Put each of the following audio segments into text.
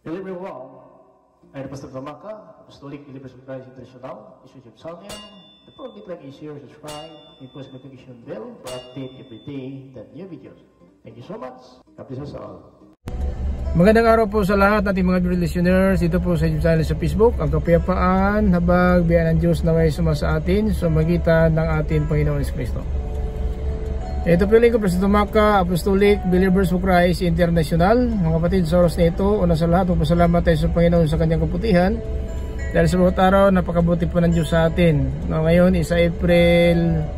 Hello everyone, I'm Pastor Tamaka, Apostolic Believers of Christ International, Bishop Salmian. The program like is share, subscribe, and post notification bell for update every day the new videos. Thank you so much. God bless us all. Magandang araw po sa lahat nating mga listeners. Dito po sa YouTube channel sa Facebook, ang kapayapaan, habag, biyaya ng Diyos na may sumasa atin sa magitan ng ating Panginoon Kristo. Ito po yung Pastor Tamaka, Apostolic Believers of Christ International. Mga kapatid, sa oras na ito, una sa lahat, magpasalamat tayo sa Panginoon sa kanyang kaputihan. Dahil sa bawat araw, napakabuti po ng Diyos sa atin. Ngayon is April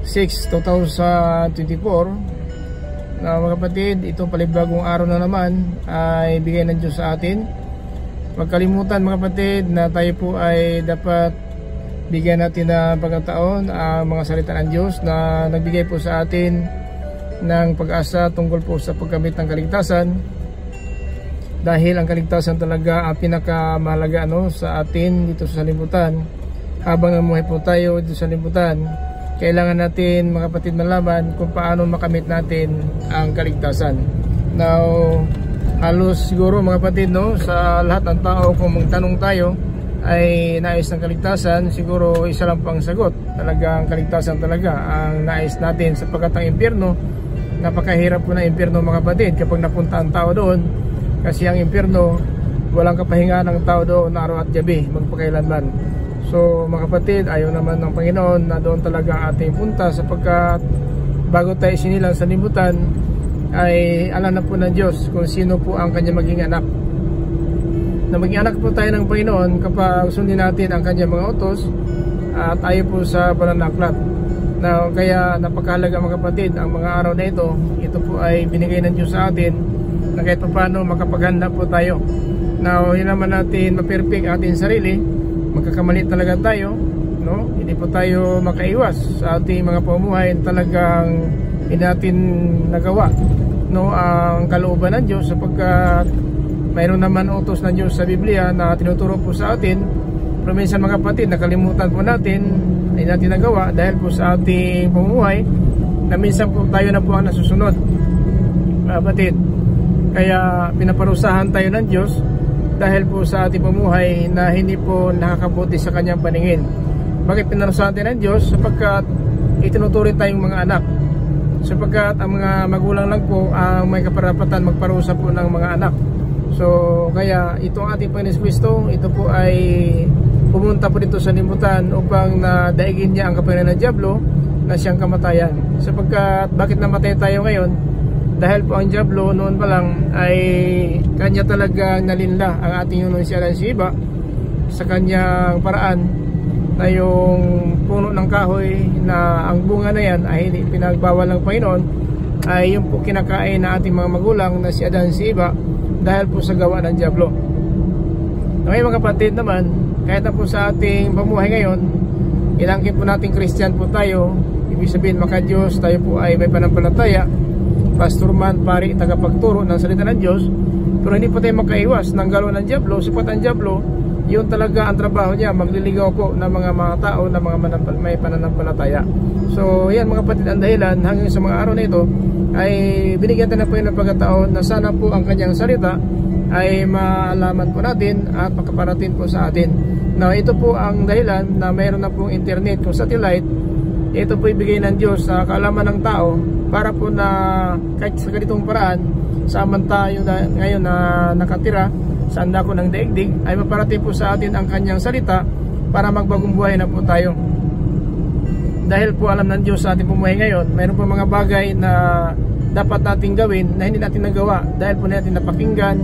6, 2024. Mga kapatid, itong palibagong araw na naman ay bigay ng Diyos sa atin. Huwag kalimutan mga kapatid na tayo po ay dapat bigyan natin ng pagkataon ang mga salita ng Diyos na nagbigay po sa atin ng pag-asa tungkol po sa pagkamit ng kaligtasan. Dahil ang kaligtasan talaga ang pinakamahalaga sa atin dito sa sanlibutan. Habang namuhay po tayo dito sa sanlibutan, kailangan natin mga kapatid malaman kung paano makamit natin ang kaligtasan. Now, halos siguro mga kapatid sa lahat ng tao kung magtanong tayo ay nais ng kaligtasan, siguro isa lang pang sagot. Talagang kaligtasan talaga ang nais natin, sapagkat ang impyerno, napakahirap po na impyerno mga kapatid kapag napunta ang tao doon, kasi ang impyerno walang kapahingaan ng tao doon na araw at gabi magpakailanman. So mga kapatid, ayaw naman ng Panginoon na doon talaga ang ating punta, sapagkat bago tayo sinilang sa libutan ay alam na po ng Diyos kung sino po ang kanya maging anak. Na maging anak po tayo ng Panginoon kapag sundin natin ang kanyang mga utos at tayo po sa banal na aklat. Now, kaya napakahalaga mga kapatid, ang mga araw na ito po ay binigay ng Diyos sa atin na kahit paano makapaghanda po tayo. Now, hindi naman natin ma-perfect ating sarili, magkakamali talaga tayo, hindi po tayo makaiwas sa ating mga pamumuhay, talagang hindi natin nagawa ang kalooban ng Diyos, sapagkat mayroon naman utos ng Diyos sa Biblia na tinuturo po sa atin. Pero minsan mga kapatid, nakalimutan po natin, hindi natin nagawa dahil po sa ating pamumuhay, na minsan po tayo na po ang nasusunod mga kapatid. Kaya pinaparusahan tayo ng Diyos dahil po sa ating pamumuhay na hindi po nakakabuti sa kanyang paningin. Bakit pinarusahan tayo ng Diyos? Sapagkat itinuturi tayong mga anak, sapagkat ang mga magulang lang po ang may kaparapatan magparusa po ng mga anak. So kaya ito ang ating Panginoon Kristo, ito po ay pumunta po dito sa libutan upang nadaigin niya ang kapangyarihan ng Diablo na siyang kamatayan. Sapagkat bakit namatay tayo ngayon? Dahil po ang Diablo noon pa lang ay kanya talagang nalinla ang ating Panginoon si Adan si Eva sa kanyang paraan na yung puno ng kahoy na ang bunga na yan ay hindi pinagbawal ng Panginoon, ay yung po kinakain na ating mga magulang na si Adan si Eva dahil po sa gawa ng Diablo. Ngayon mga kapatid naman, kahit na po sa ating pamuhay ngayon, ilangkin po natin Christian po tayo, ibig sabihin maka-Diyos, tayo po ay may panampalataya, pastorman, pari, tagapagturo ng salita ng Diyos, pero hindi po tayo makaiwas ng galaw ng Diablo, sapagkat ang Diablo, yun talaga ang trabaho niya, magliligaw po ng mga tao na mga may pananampalataya. So yan mga kapatid, ang dahilan hanggang sa mga araw na ito ay binigyan tayo na po yung pagkataon na sana po ang kanyang salita ay maalaman po natin at makaparating po sa atin. Now ito po ang dahilan na mayroon na pong internet o satellite. Ito po ibigay ng Diyos sa kaalaman ng tao para po na kahit sa ganitong paraan, saan tayo ngayon na nakatira sa andako ng daigdig, ay maparating po sa atin ang kanyang salita para magbagong buhay na po tayo. Dahil po alam ng Diyos sa ating pumuhay ngayon, mayroon po mga bagay na dapat natin gawin na hindi natin nagawa dahil po natin napakinggan,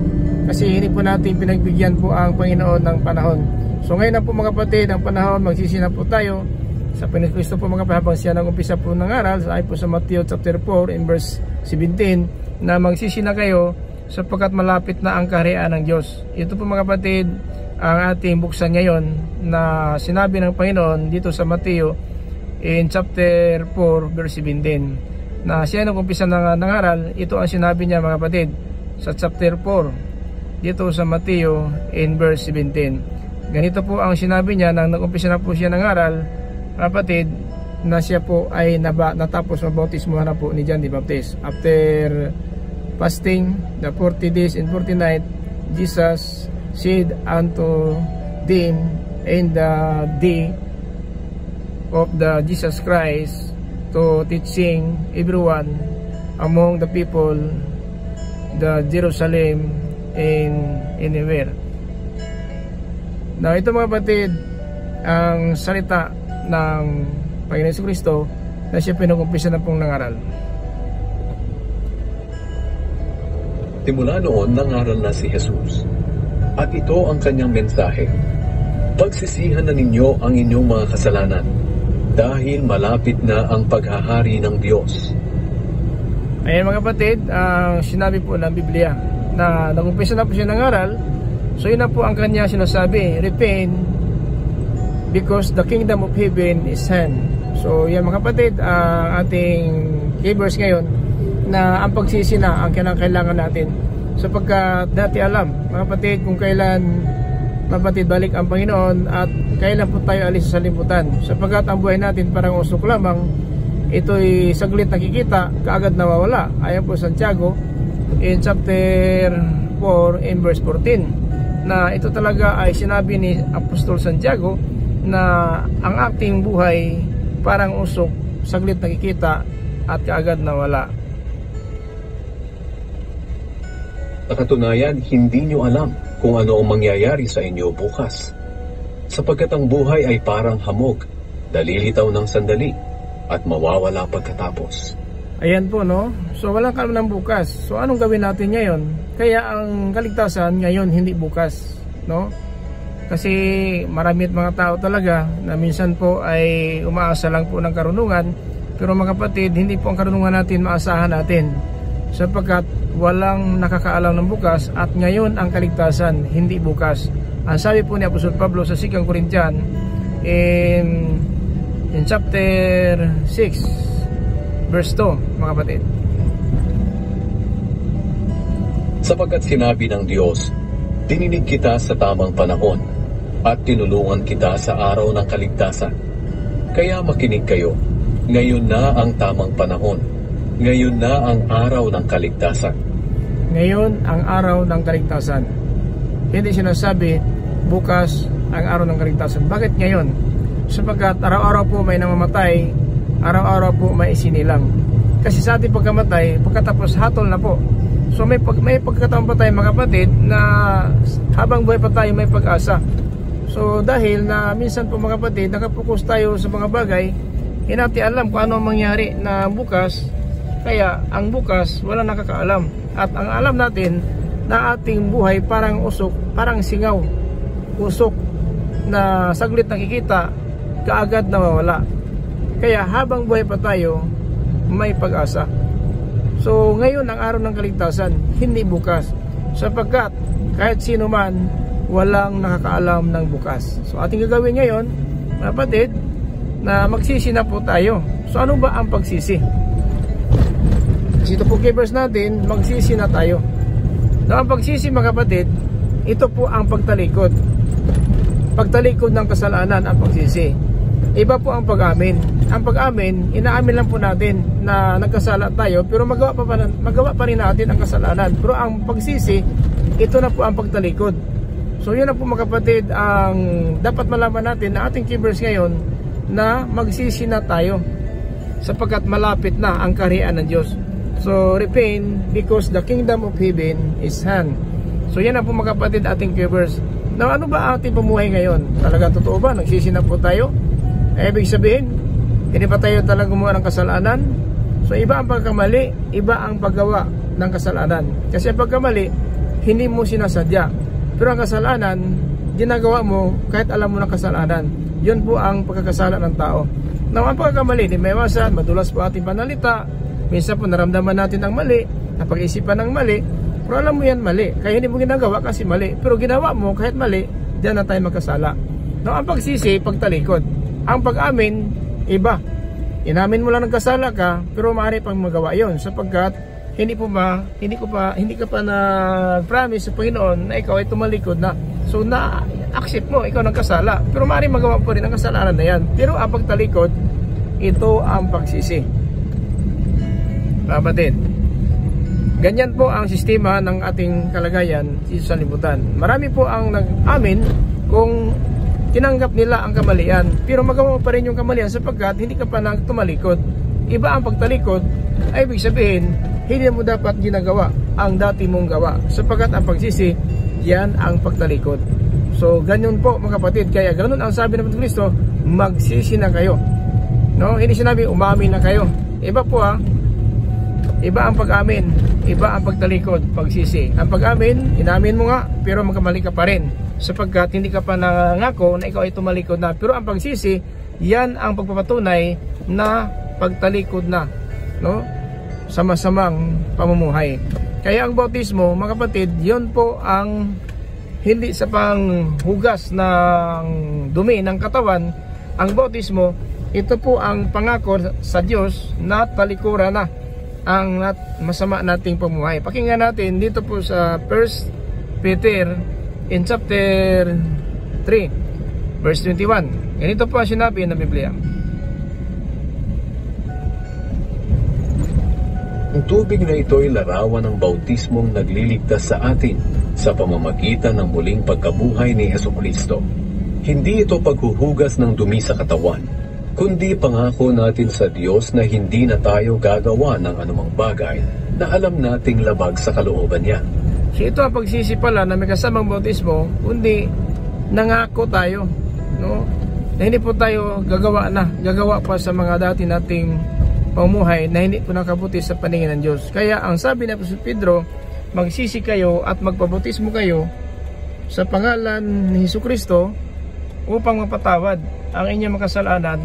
kasi hindi po natin pinagbigyan po ang Panginoon ng panahon. So ngayon na po mga kapatid, ang panahon, magsisi na po tayo sa Panginoon Kristo po mga kapatid, habang siya nang umpisa po ng aral, ay po sa Matthew chapter 4 in verse 17, na magsisi na kayo sapagkat malapit na ang kaharian ng Diyos. Ito po mga kapatid ang ating buksan ngayon na sinabi ng Panginoon dito sa Matthew in chapter 4 verse 17, na siya nang umpisa ng aral. Ito ang sinabi niya mga kapatid sa chapter 4 dito sa Matthew in verse 17. Ganito po ang sinabi niya nang nag-umpisa na po siya ng aral mga kapatid, na siya po ay natapos mabautismuhan na po ni John the Baptist after fasting the 40 days and 40 nights Jesus said unto them in the day of the Jesus Christ to teaching everyone among the people the Jerusalem and anywhere. Now ito mga kapatid, ang salita ng Panginoon Jesucristo na siya pinukumpisa na pong nangaral. Simula noon nangaral na si Jesus, at ito ang kanyang mensahe: pagsisihan na ninyo ang inyong mga kasalanan, dahil malapit na ang paghahari ng Diyos. Ayan mga kapatid, sinabi po ng Biblia na nagumpisa na po siya nangaral. So yun na po ang kanya sinasabi, repent because the kingdom of heaven is hand. So yan mga kapatid, ating keyverse ngayon na ang pagsisi na ang kailangan natin, sapagkat dati alam mga kapatid kung kailan kapatid balik ang Panginoon at kailan po tayo alis sa limutan, sapagkat ang buhay natin parang usok lamang. Ito'y saglit nakikita, kaagad nawawala. Ayan po Santiago in chapter 4 in verse 14 na ito talaga ay sinabi ni Apostol Santiago na ang ating buhay parang usok, saglit nakikita at kaagad nawala. Sa katunayan, hindi nyo alam kung ano ang mangyayari sa inyo bukas, sapagkat ang buhay ay parang hamog, dalilitaw ng sandali at mawawala pagkatapos. Ayan po, no? So walang kalam ng bukas. So anong gawin natin ngayon? Kaya ang kaligtasan ngayon, hindi bukas, no? Kasi marami at mga tao talaga na minsan po ay umaasa lang po ng karunungan, pero mga kapatid, hindi po ang karunungan natin maasahan natin, sapagkat walang nakakaalam ng bukas, at ngayon ang kaligtasan, hindi bukas. Ang sabi po ni Apostol Pablo sa 2 Corinthians in chapter 6 verse 2 mga kapatid. Sapagkat sinabi ng Diyos, dininig kita sa tamang panahon at tinulungan kita sa araw ng kaligtasan. Kaya makinig kayo, ngayon na ang tamang panahon, ngayon na ang araw ng kaligtasan. Ngayon ang araw ng kaligtasan. Hindi sinasabi bukas ang araw ng kaligtasan. Bakit ngayon? Sapagkat araw-araw po may namamatay, araw-araw po may isinilang. Kasi sa ating pagkamatay, pagkatapos hatol na po. So may pagkataon pa tayo mga kapatid na habang buhay pa tayo may pag-asa. So dahil na minsan po mga kapatid, nakapokus tayo sa mga bagay, hindi natin alam kung ano ang mangyari na bukas. Kaya ang bukas wala nakakaalam. At ang alam natin na ating buhay parang usok, parang singaw, usok na saglit nakikita, kaagad nawawala. Kaya habang buhay pa tayo, may pag-asa. So ngayon ang araw ng kaligtasan, hindi bukas, sapagkat kahit sino man walang nakakaalam ng bukas. So ating gagawin ngayon, kapatid, na magsisi na po tayo. So ano ba ang pagsisi? Kasi ito po keyverse natin, magsisi na tayo. Na ang pagsisi mga kapatid, ito po ang pagtalikod. Pagtalikod ng kasalanan ang pagsisi. Iba po ang pag-amin. Ang pag-amin, inaamin lang po natin na nagkasala tayo, pero magawa pa rin natin ang kasalanan. Pero ang pagsisi, ito na po ang pagtalikod. So yun na po mga kapatid, ang dapat malaman natin na ating keyverse ngayon, na magsisi na tayo, sapagkat malapit na ang kaharian ng Diyos. So repent because the kingdom of heaven is hand. So yan na po mga kapatid ating keyverse. Now ano ba ating pamuhay ngayon? Talagang totoo ba? Nagsisi na po tayo? Ibig sabihin, hindi pa tayo talagang gumawa ng kasalanan? So iba ang pagkamali, iba ang paggawa ng kasalanan. Kasi ang pagkamali, hindi mo sinasadya. Pero ang kasalanan, ginagawa mo kahit alam mo ng kasalanan. Yun po ang pagkakasala ng tao. Now ang pagkakamali, di may iwasan, madulas po ating panalita. Minsan po naramdaman natin ang mali, napag-isipan ng mali, pero alam mo yan mali, kaya hindi mo ginagawa kasi mali, pero ginawa mo kahit mali, diyan na tayo magkasala. Now ang pagsisi, pagtalikod. Ang pag-amin, iba. Inamin mo lang nagkasala ka, pero maaari pang magawa yon, sapagkat hindi ka pa na-promise sa Panginoon na ikaw ay tumalikod na. So na-accept mo, ikaw nagkasala, pero maaari magawa po rin ang kasalanan na yan. Pero ang pagtalikod, ito ang pagsisi. Kapatid, Ganyan po ang sistema ng ating kalagayan sa libutan. Marami po ang nag-amin kung tinanggap nila ang kamalian, pero magawa pa rin yung kamalian sapagkat hindi ka pa tumalikod. Iba ang pagtalikod, ay ibig sabihin hindi mo dapat ginagawa ang dati mong gawa, sapagkat ang pagsisi, yan ang pagtalikod. So ganyan po mga kapatid, kaya ganun ang sabi ng Kristo, magsisi na kayo. No, hindi sinabi umamin na kayo. Iba po iba ang pag-amin, iba ang pagtalikod, pagsisi. Ang pag-amin, inamin mo nga, pero magkamali ka pa rin, sapagkat hindi ka pa nangako na ikaw ay tumalikod na. Pero ang pagsisi, yan ang pagpapatunay na pagtalikod na, no, sa masamang pamumuhay. Kaya ang bautismo, mga kapatid, yun po ang hindi sa panghugas ng dumi ng katawan. Ang bautismo, ito po ang pangako sa Diyos na talikuran na ang masama nating pamumuhay. Pakinggan natin dito po sa 1 Peter in chapter 3 verse 21. Ganito po ang sinabi ng Biblia. Ang tubig na ito ay larawan ng bautismong nagliligtas sa atin sa pamamagitan ng muling pagkabuhay ni Hesukristo. Hindi ito paghuhugas ng dumi sa katawan, kundi pangako natin sa Diyos na hindi na tayo gagawa ng anumang bagay na alam nating labag sa kalooban niya. So ito ang pagsisi pala na may kasamang bautismo, kundi nangako tayo, no? Na hindi po tayo gagawa pa sa mga dati nating pamumuhay na hindi po nakabuti sa paningin ng Diyos. Kaya ang sabi ni Apostol Pedro, magsisi kayo at magpabautismo kayo sa pangalan ni Hesukristo upang mapatawad ang inyong makasalanan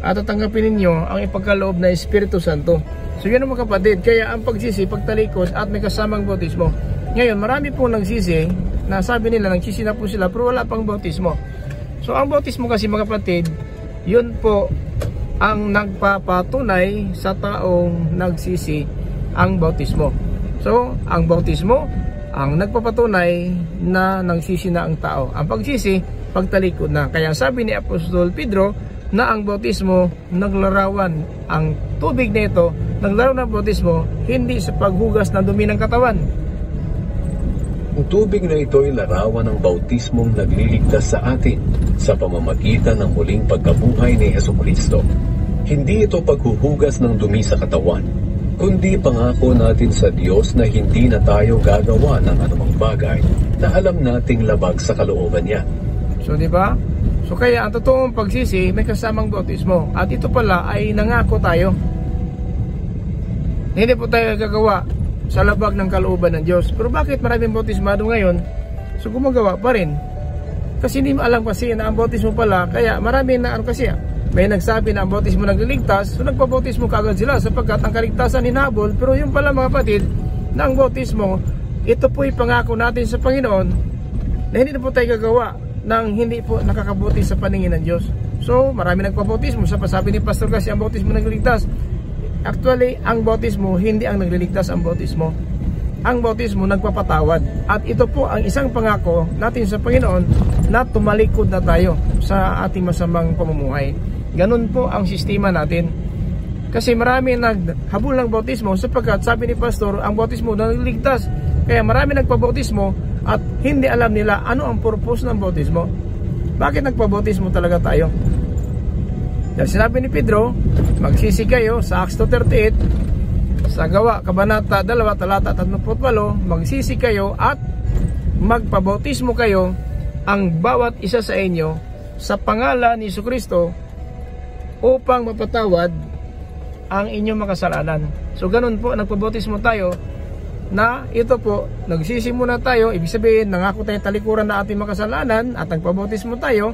at tatanggapin ninyo ang ipagkaloob na Espiritu Santo. So yun mga kapatid, kaya ang pagsisi, pagtalikod at may kasamang bautismo. Ngayon marami pong nagsisi na sabi nila nagsisi na po sila pero wala pang bautismo. So ang bautismo kasi mga kapatid, yun po ang nagpapatunay sa taong nagsisi, ang bautismo. So ang bautismo ang nagpapatunay na nagsisi na ang tao. Ang pagsisi, pagtalikod na. Kaya sabi ni Apostol Pedro na ang bautismo naglarawan, ang tubig na ito naglarawan ng bautismo hindi sa paghugas ng dumi ng katawan. Ang tubig na ito ay larawan ng bautismong nagliligtas sa atin sa pamamagitan ng muling pagkabuhay ni Hesukristo. Hindi ito paghuhugas ng dumi sa katawan, kundi pangako natin sa Diyos na hindi na tayo gagawa ng anumang bagay na alam nating labag sa kalooban niya. So di ba? So kaya ang totoong pagsisi may kasamang bautismo, at ito pala ay nangako tayo. Hindi po tayo gagawa sa labag ng kalooban ng Diyos. Pero bakit maraming bautismado ngayon? So gumagawa pa rin. Kasi hindi alam kasi na ang bautismo pala, kaya marami na kasi may nagsabi na ang bautismo nagliligtas, so nagpabautismo kaagad sila sapagkat ang kaligtasan hinabol. Pero yung pala mga kapatid, na ang bautismo, ito po ipangako natin sa Panginoon na hindi na po tayo gagawa nang hindi po nakakabuti sa paningin ng Diyos. So marami nagpabautismo. Sa pasabi ni Pastor kasi ang bautismo nagliligtas. Actually, ang bautismo hindi ang nagliligtas. Ang bautismo nagpapatawad. At ito po ang isang pangako natin sa Panginoon na tumalikod na tayo sa ating masamang pamumuhay. Ganun po ang sistema natin. Kasi marami naghabol ng bautismo sapagkat sabi ni Pastor, ang bautismo nagliligtas. Kaya marami nagpabautismo at hindi alam nila ano ang purpose ng bautismo. Bakit nagpabautismo talaga tayo? Dahil sinabi ni Pedro, magsisi kayo sa Acts 2:38, sa Gawa, Kabanata 2, Talata 38, magsisi kayo at magpabautismo kayo ang bawat isa sa inyo sa pangalan ni Hesukristo upang mapatawad ang inyong makasalanan. So ganun po, nagpabautismo tayo na ito po, nagsisimula tayo, ibig sabihin nangako tayo talikuran na ating makasalanan at nagpabautismo tayo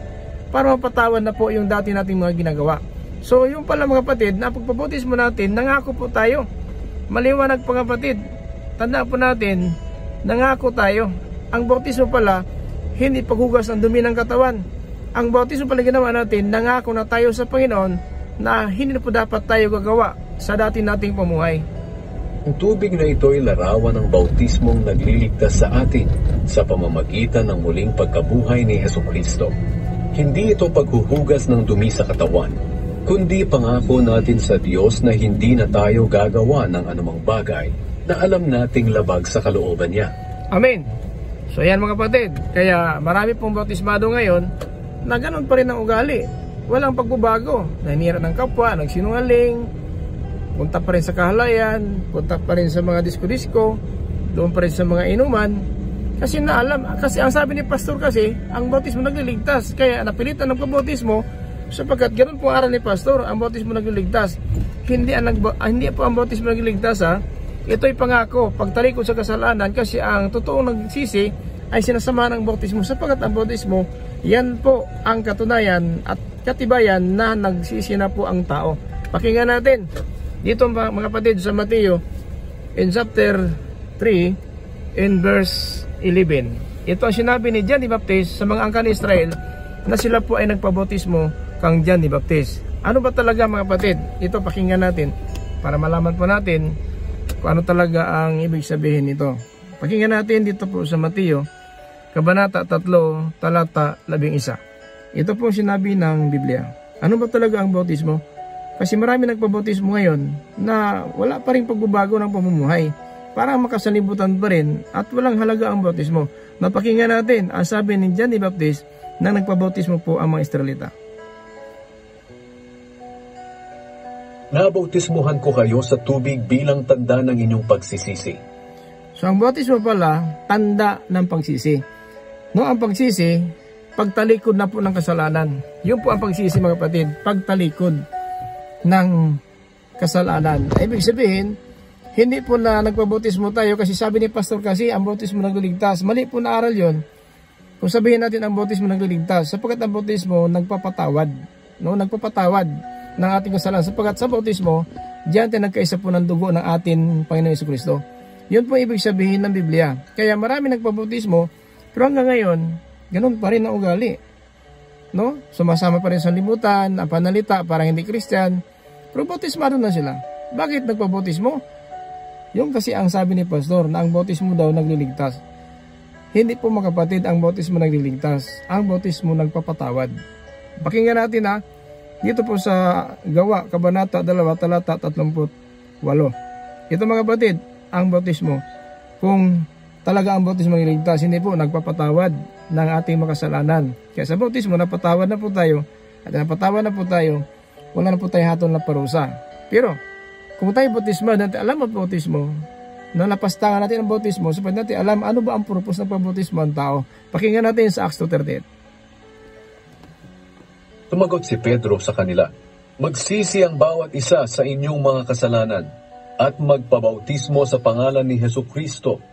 para mapatawad na po yung dati nating mga ginagawa. So yung pala mga kapatid, na pagpabautismo natin, nangako po tayo. Maliwanag po mga kapatid, tandaan po natin, nangako tayo. Ang bautismo pala, hindi paghugas ng dumi ng katawan. Ang bautismo pala ginawa natin, nangako na tayo sa Panginoon na hindi na po dapat tayo gagawa sa dati nating pamuhay. Ang tubig na ito ay larawan ng bautismong nagliligtas sa atin sa pamamagitan ng muling pagkabuhay ni Hesukristo. Hindi ito paghuhugas ng dumi sa katawan, kundi pangako natin sa Diyos na hindi na tayo gagawa ng anumang bagay na alam nating labag sa kalooban niya. Amen. So yan mga kapatid, kaya marami pong bautismado ngayon na ganun pa rin ang ugali. Walang pagbabago, naninira ng kapwa, nagsinungaling, punta pa rin sa kahalayan, punta pa rin sa mga disko-disko, doon pa rin sa mga inuman. Kasi kasi ang sabi ni pastor kasi, ang bautismo nagliligtas. Kaya napilitan ng pabautismo sapagkat ganun po aral ni pastor, ang bautismo nagliligtas. Hindi po ang bautismo nagliligtas ha. Ito'y pangako, pagtalikod sa kasalanan, kasi ang totoong nagsisi ay sinasama ng bautismo sapagkat ang bautismo, yan po ang katunayan at katibayan na nagsisi na po ang tao. Pakinggan natin dito mga kapatid sa Mateo in chapter 3 in verse 11. Ito ang sinabi ni John the Baptist sa mga angkan ni Israel na sila po ay nagpabautismo kang John the Baptist. Ano ba talaga mga kapatid? Ito pakinggan natin para malaman po natin kung ano talaga ang ibig sabihin nito. Pakinggan natin dito po sa Mateo Kabanata 3 talata 11. Ito po sinabi ng Biblia. Ano ba talaga ang bautismo? Kasi marami nagpabautismo ngayon na wala pa rin pagbabago ng pamumuhay. Parang makasalibutan pa rin at walang halaga ang bautismo. Napakinggan natin ang sabi ni John the Baptist na nagpabautismo po ang mga Israelita. Nabautismuhan ko kayo sa tubig bilang tanda ng inyong pagsisisi. So ang bautismo pala, tanda ng pagsisi. No, ang pagsisi, pagtalikod na po ng kasalanan. Yun po ang pagsisi mga kapatid, pagtalikod ng kasalanan. Ibig sabihin, hindi po na nagpabautismo tayo kasi sabi ni pastor kasi ang bautismo nagliligtas. Mali po na aral yun. Kung sabihin natin ang bautismo nagliligtas, sapagkat ang bautismo nagpapatawad. No, nagpapatawad ng ating kasalanan. Sapagkat sa bautismo, diyan tayo nagkaisa po ng dugo ng ating Panginoon Jesucristo. Yun po ibig sabihin ng Biblia. Kaya marami nagpabautismo, pero hanggang ngayon, ganun pa rin ang ugali. No? Sumasama pa rin sa limutan, ang panalita, parang hindi Christian. Pero bautismado na sila. Bakit nagpabautismo? Yung kasi ang sabi ni pastor na ang bautismo daw nagliligtas. Hindi po mga kapatid ang bautismo nagliligtas. Ang bautismo nagpapatawad. Pakinggan natin ha. Dito po sa Gawa, Kabanata 2, talata 38. Ito mga kapatid, ang bautismo. Kung talaga ang bautismo nagliligtas, hindi po nagpapatawad ng ating makasalanan. Kaya sa bautismo, napatawad na po tayo. At napatawad na po tayo, wala na po tayo hatol na parusa. Pero, kung tayo bautismo, natin alam ang bautismo, na napastangan natin ang bautismo, sapat natin alam ano ba ang purpose ng pabautismo ng tao. Pakinggan natin sa Acts 2:38. Tumagot si Pedro sa kanila, "Magsisi ang bawat isa sa inyong mga kasalanan at magpabautismo sa pangalan ni Jesucristo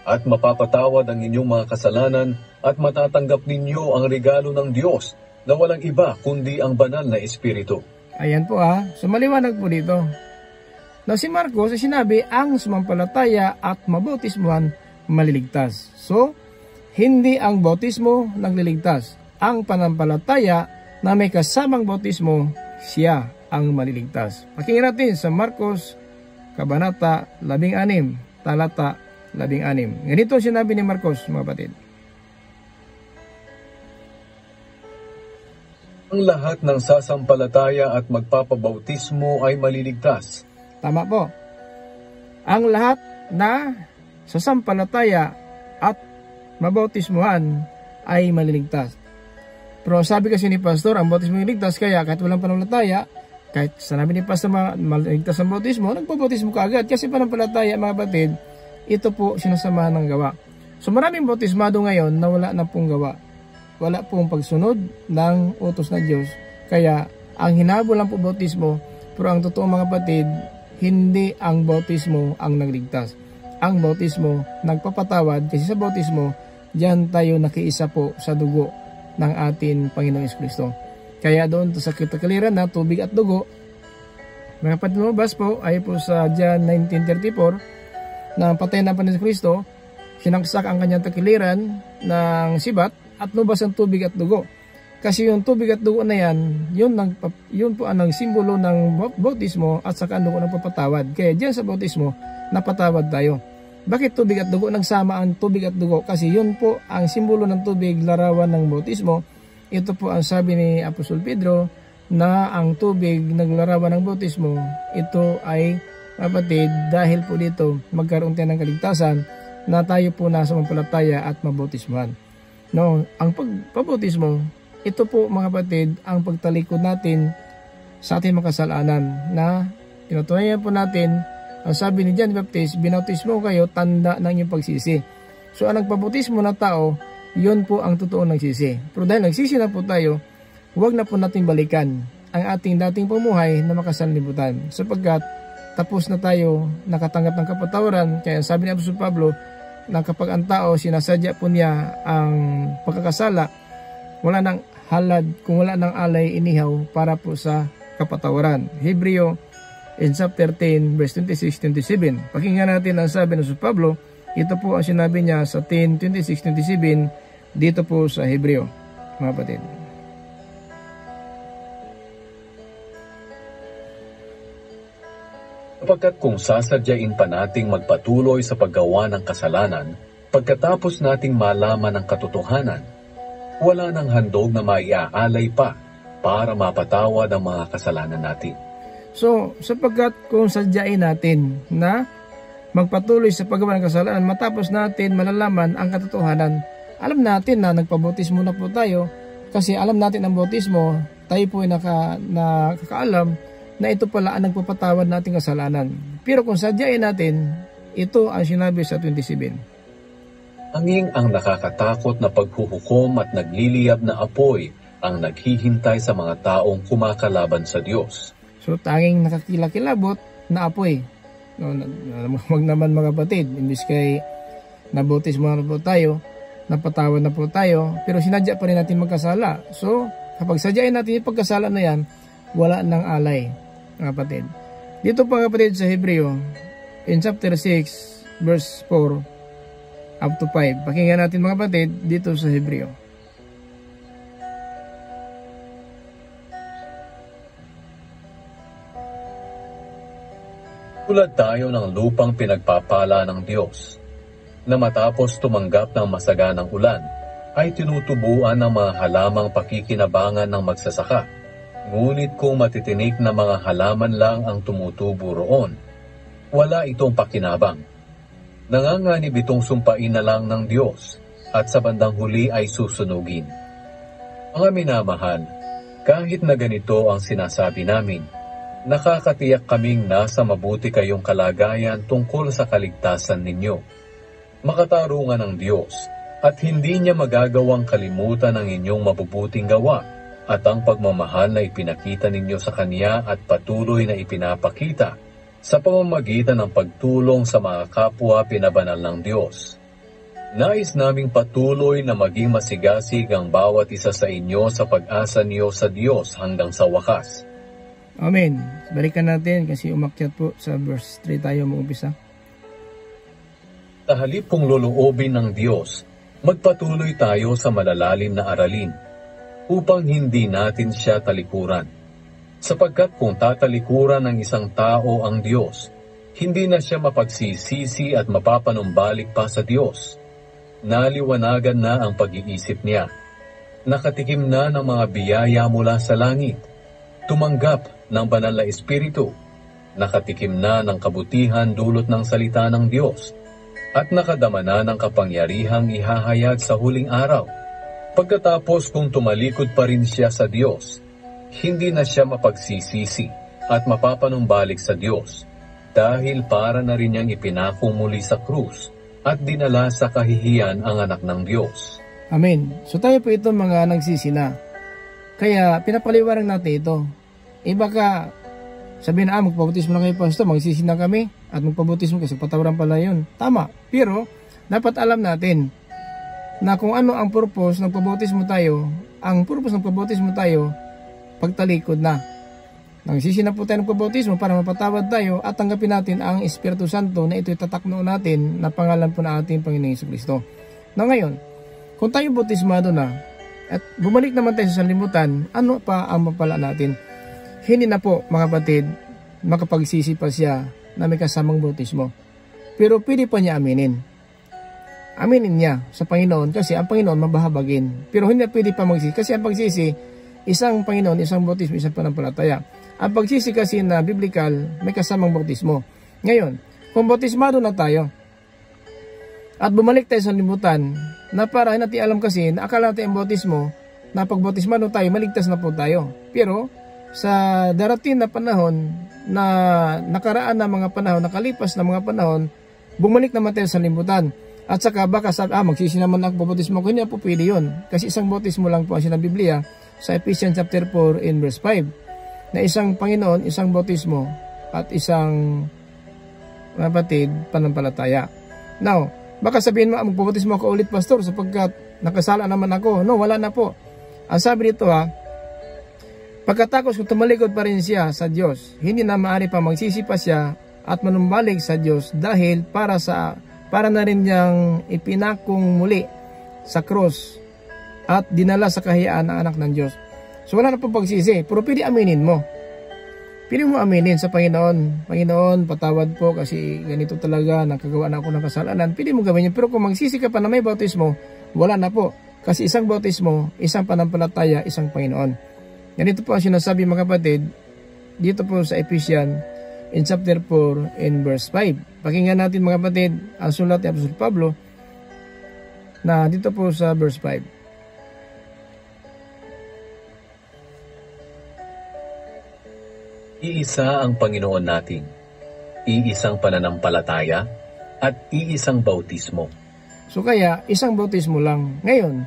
at mapapatawad ang inyong mga kasalanan at matatanggap ninyo ang regalo ng Diyos na walang iba kundi ang banal na Espiritu." Ayan po ha. So maliwanag po dito. Na si Marcos ay sinabi ang sumampalataya at mabautismuhan maliligtas. So, hindi ang bautismo nagliligtas. Ang panampalataya na may kasamang bautismo, siya ang maliligtas. Pakinggan natin sa Marcos Kabanata 16, talata 16. Ganito sinabi ni Marcos, mga kapatid. Ang lahat ng sasampalataya at magpapabautismo ay maliligtas. Tama po. Ang lahat na sasampalataya at mabautismuhan ay maliligtas. Pero sabi kasi ni pastor, ang bautismo maliligtas, kaya kahit walang panampalataya, kahit sanabi ni pastor maliligtas ang bautismo, nagpabautismo ka agad. Kasi panampalataya mga batid, ito po sinasama ng gawa. So maraming bautismado ngayon na wala na pong gawa. Wala pong pagsunod ng utos na Diyos. Kaya ang hinabol lang po bautismo, pero ang totoo mga batid, hindi ang bautismo ang nagligtas. Ang bautismo nagpapatawad kasi sa bautismo, diyan tayo nakiisa po sa dugo ng ating Panginoong Jesucristo. Kaya doon sa katakaliran na tubig at dugo, mga kapatid lumabas po ay po sa John 19:34 na patay na Panginoong Jesucristo, sinaksak ang kanyang takiliran ng sibat at lumabas ang tubig at dugo. Kasi yung tubig at dugo na yan, yun po ang simbolo ng bautismo at saka ang dugo ng papatawad. Kaya dyan sa bautismo, napatawad tayo. Bakit tubig at dugo? Nagsama ang tubig at dugo. Kasi yun po ang simbolo ng tubig, larawan ng bautismo. Ito po ang sabi ni Apostol Pedro na ang tubig naglarawan ng bautismo, ito ay kapatid, dahil po dito magkaroon tayo ng kaligtasan na tayo po nasa mampalataya at mabautismuhan. No, ang pagpabautismo, ito po mga kapatid ang pagtalikod natin sa ating mga kasalanan na tinutunayan po natin. Ang sabi ni John the Baptist, binautismo kayo, tanda ng inyong pagsisi. So ang nagpabautismo na tao, yun po ang totoo nagsisi. Pero dahil nagsisi na po tayo, huwag na po natin balikan ang ating dating pumuhay na makasanlibutan. Sapagkat tapos na tayo nakatanggap ng kapatawaran. Kaya sabi ni Apostol Pablo na kapag ang tao sinasadya po niya ang pagkakasala, wala nang halad kung wala nang alay inihaw para po sa kapatawaran. Hebreo in chapter 10 verse 26-27. Pakinggan natin ang sabi ng Pablo. Ito po ang sinabi niya sa 10:26-27 dito po sa Hebreo, mga kapatid. Sapagkat kung sasadyain pa nating magpatuloy sa paggawa ng kasalanan, pagkatapos nating malaman ang katotohanan, wala nang handog na maiaalay pa para mapatawad ang mga kasalanan natin. So, sapagkat kung sadyain natin na magpatuloy sa paggawa ng kasalanan, matapos natin malalaman ang katotohanan, alam natin na nagpabautismo na po tayo kasi alam natin ang bautismo, tayo po ay nakakaalam na ito pala ang nagpapatawad nating kasalanan. Pero kung sadyain natin, ito ang sinabi sa 27. Anging ang nakakatakot na paghuhukom at nagliliyab na apoy ang naghihintay sa mga taong kumakalaban sa Diyos. So tanging nakakilakilabot na apoy. No, wag naman mga kapatid, imbis kay nabautismo na po tayo, napatawad na po tayo, pero sinadya pa rin natin magkasala. So kapag sadyain natin yung pagkasala na yan, wala nang alay, mga kapatid. Dito pa kapatid sa Hebreo, in chapter 6, verse 4 up to 5. Pakinggan natin mga kapatid dito sa Hebreo. Tulad tayo ng lupang pinagpapala ng Diyos, na matapos tumanggap ng masaganang ulan, ay tinutubuan ng mga halamang pakikinabangan ng magsasaka. Ngunit kung matitinik na mga halaman lang ang tumutubo roon, wala itong pakinabang. Nanganganib itong sumpain na lang ng Diyos, at sa bandang huli ay susunugin. Mga minamahal, kahit na ganito ang sinasabi namin, nakakatiyak kaming nasa mabuti kayong kalagayan tungkol sa kaligtasan ninyo. Makatarungan ng Diyos, at hindi niya magagawang kalimutan ang inyong mabubuting gawa at ang pagmamahal na ipinakita ninyo sa Kanya at patuloy na ipinapakita sa pamamagitan ng pagtulong sa mga kapwa pinabanal ng Diyos. Nais naming patuloy na maging masigasig ang bawat isa sa inyo sa pag-asa niyo sa Diyos hanggang sa wakas. Amen. Balikan natin kasi umakyat po sa verse 3 tayo mag-umpisa. Sa halip kong loloobin ng Diyos, magpatuloy tayo sa malalalim na aralin upang hindi natin siya talikuran. Sapagkat kung tatalikuran ng isang tao ang Diyos, hindi na siya mapagsisisi at mapapanumbalik pa sa Diyos. Naliwanagan na ang pag-iisip niya. Nakatikim na ng mga biyaya mula sa langit. Tumanggap ng banal na espiritu, nakatikim na ng kabutihan dulot ng salita ng Diyos, at nakadama na ng kapangyarihang ihahayag sa huling araw. Pagkatapos kung tumalikod pa rin siya sa Diyos, hindi na siya mapagsisisi at mapapanumbalik sa Diyos, dahil para na rin niyang ipinako muli sa krus at dinala sa kahihiyan ang anak ng Diyos. Amen. So tayo po ito mga nagsisina. Kaya pinapaliwanag natin ito. Iba ka, sabihin na, magpabautismo na kayo pastor, magsisi na kami, at magpabautismo kasi patawaran pala yun. Tama. Pero, dapat alam natin na kung ano ang purpose ng pabautismo tayo, ang purpose ng pabautismo tayo, pagtalikod na. Nagsisi na po tayo ng pabautismo para mapatawad tayo at tanggapin natin ang Espiritu Santo na ito'y tatakno natin na pangalan po na ating Panginoong Jesucristo. Na ngayon, kung tayo bautismado na, at bumalik naman tayo sa sanlibutan, ano pa ang mapala natin? Hindi na po mga kapatid, makapagsisi pa siya na may kasamang bautismo. Pero pwede pa niya aminin. Aminin niya sa Panginoon kasi ang Panginoon mabahabagin. Pero hindi na pwede pa magsisi kasi ang pagsisi, isang Panginoon, isang bautismo, isang panampalataya. Ang pagsisi kasi na biblical, may kasamang bautismo. Ngayon, kung bautismado na tayo at bumalik tayo sa limutan, na para natin alam kasi na akala natin ang bautismo, na pag bautismado tayo, maligtas na po tayo. Pero sa darating na panahon, na nakaraan na mga panahon, nakalipas na mga panahon, bumalik naman tayo sa limutan. At saka baka sabi, magsisi naman ang bautismo ko, hindi po pwede yun. Kasi isang bautismo lang po ang sinang Biblia sa Ephesians chapter 4 in verse 5. Na isang Panginoon, isang bautismo, at isang kapatid, panampalataya. Now, baka sabihin mo, magbabautismo ako ulit, pastor, sapagkat nakasala naman ako. No, wala na po. Ang sabi dito pagkatapos kung tumalikod pa rin siya sa Diyos, hindi na maaari pa magsisipa siya at manumbalik sa Diyos dahil para na rin niyang ipinakong muli sa krus at dinala sa kahiyaan ng anak ng Diyos. So wala na po pagsisi, pero pwede aminin mo. Pwede mo aminin sa Panginoon, Panginoon, patawad po kasi ganito talaga, nakagawa na ako ng kasalanan. Pwede mo gawin yun, pero kung magsisi ka pa na may bautismo, wala na po. Kasi isang bautismo, isang panampalataya, isang Panginoon. Ganito po ang sinasabi mga kapatid, dito po sa Ephesians in chapter 4 in verse 5. Pakinggan natin mga kapatid ang sulat ni Apostol Pablo na dito po sa verse 5. Iisa ang Panginoon natin, iisang pananampalataya, at iisang bautismo. So kaya, isang bautismo lang. Ngayon,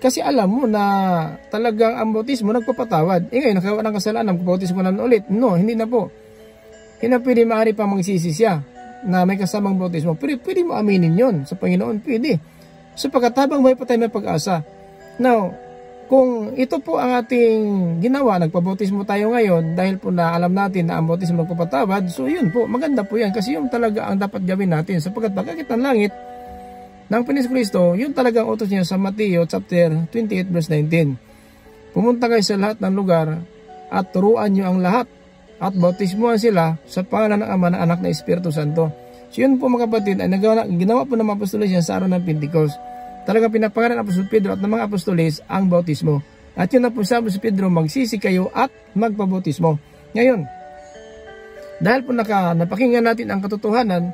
kasi alam mo na talagang ang bautismo nagpapatawad. Ngayon, nakawa ng kasalanan, bautismo na ulit. No, hindi na po. Hindi na pwede maaari pa magsisi siya na may kasamang bautismo. Pwede mo aminin yon sa Panginoon, pwede. So pagkatabang may patay may pag-asa. Now, kung ito po ang ating ginawa, nagpabautismo tayo ngayon dahil po na alam natin na ang bautismo magpapatawad, so yun po, maganda po yan kasi yun talaga ang dapat gawin natin sapagkat pagkakit ng langit ng Pinis Kristo, yun talagang utos niya sa Mateo chapter 28 verse 19. Pumunta kayo sa lahat ng lugar at turuan nyo ang lahat at bautismuhan sila sa pangalan ng Ama, ng Anak, na Espiritu Santo. So yun po mga kapatid ay ginawa po ng mga apostoles yan sa araw ng Pentecost. Talagang pinapangalan ng Apostol Pedro at ng mga apostoles ang bautismo. At yun na po sabi si Pedro, magsisi kayo at magpabautismo. Ngayon, dahil po napakinggan natin ang katotohanan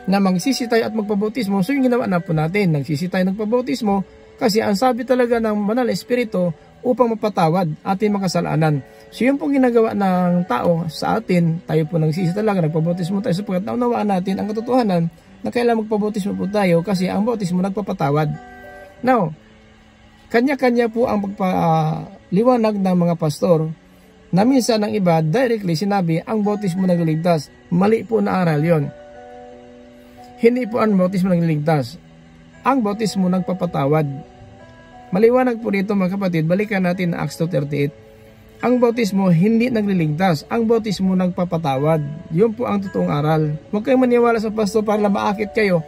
na magsisi tayo at magpabautismo, so yung ginawa na po natin, nagsisi tayo nagpabautismo kasi ang sabi talaga ng Banal na Espiritu upang mapatawad ating makasalanan. So yun pong ginagawa ng tao sa atin, tayo po nagsisi talaga, nagpabautismo tayo sapagkat naunawaan natin ang katotohanan na kailangan magpabautismo po tayo kasi ang bautismo nagpapatawad. Now, kanya-kanya po ang pagpaliwanag ng mga pastor na minsan ng iba directly sinabi ang bautismo nagliligtas. Mali po na aral yon. Hindi po ang bautismo nagliligtas. Ang bautismo nagpapatawad. Maliwanag po dito mga kapatid, balikan natin na Acts 2:38. Ang bautismo hindi nagliligtas. Ang bautismo nagpapatawad. Yun po ang totoong aral. Huwag kayong maniwala sa pastor para maakit kayo,